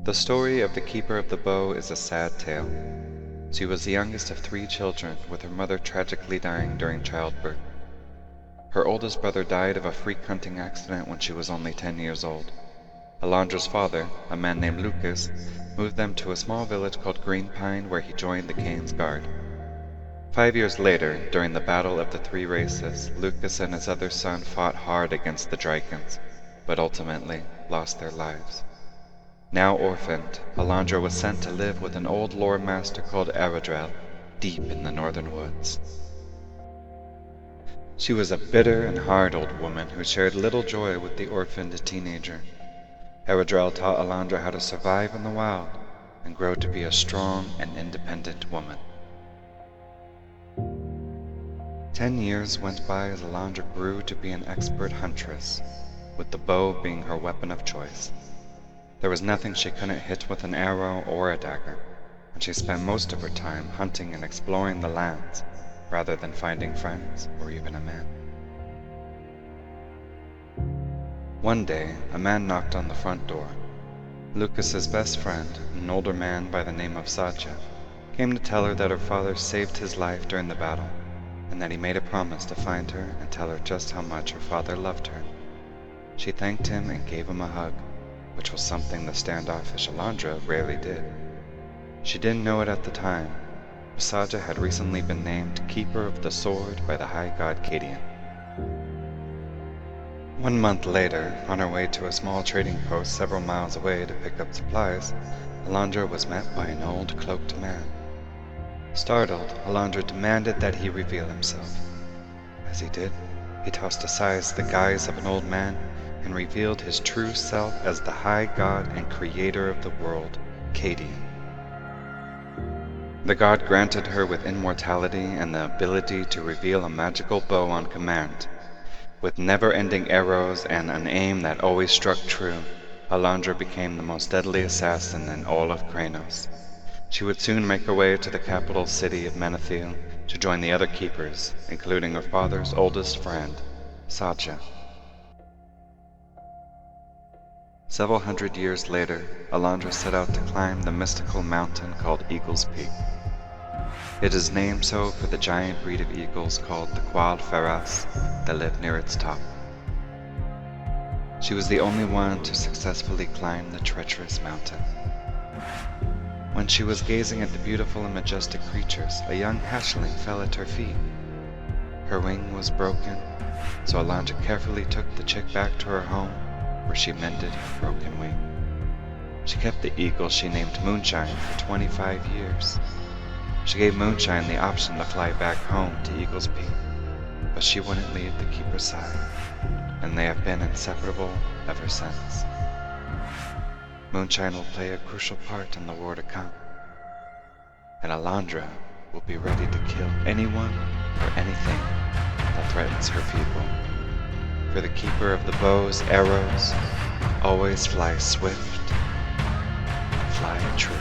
The story of the Keeper of the Bow is a sad tale. She was the youngest of 3 children, with her mother tragically dying during childbirth. Her oldest brother died of a freak hunting accident when she was only 10 years old. Alandra's father, a man named Lucas, moved them to a small village called Green Pine, where he joined the King's Guard. 5 years later, during the Battle of the 3 Races, Lucas and his other son fought hard against the Drakens, but ultimately lost their lives. Now orphaned, Alandra was sent to live with an old lore master called Aradrel, deep in the northern woods. She was a bitter and hard old woman who shared little joy with the orphaned teenager. Aradrel taught Alandra how to survive in the wild and grow to be a strong and independent woman. 10 years went by as Alandra grew to be an expert huntress, with the bow being her weapon of choice. There was nothing she couldn't hit with an arrow or a dagger, and she spent most of her time hunting and exploring the lands, rather than finding friends or even a man. One day, a man knocked on the front door. Lucas's best friend, an older man by the name of Satya, came to tell her that her father saved his life during the battle, and that he made a promise to find her and tell her just how much her father loved her. She thanked him and gave him a hug, which was something the standoffish Alandra rarely did. She didn't know it at the time, but Satya had recently been named Keeper of the Sword by the High God Cadian. 1 month later, on her way to a small trading post several miles away to pick up supplies, Alandra was met by an old cloaked man. Startled, Alandra demanded that he reveal himself. As he did, he tossed aside the guise of an old man and revealed his true self as the High God and Creator of the world, Cadian. The god granted her with immortality and the ability to reveal a magical bow on command. With never-ending arrows and an aim that always struck true, Alandra became the most deadly assassin in all of Kranos. She would soon make her way to the capital city of Menethil to join the other keepers, including her father's oldest friend, Satya. Several hundred years later, Alandra set out to climb the mystical mountain called Eagle's Peak. It is named so for the giant breed of eagles called the Qual Ferras that live near its top. She was the only one to successfully climb the treacherous mountain. When she was gazing at the beautiful and majestic creatures, a young hatchling fell at her feet. Her wing was broken, so Alandra carefully took the chick back to her home, where she mended her broken wing. She kept the eagle she named Moonshine for 25 years. She gave Moonshine the option to fly back home to Eagle's Peak, but she wouldn't leave the keeper's side, and they have been inseparable ever since. Moonshine will play a crucial part in the war to come, and Alandra will be ready to kill anyone or anything that threatens her people. For the Keeper of the Bow's arrows always fly swift, fly true.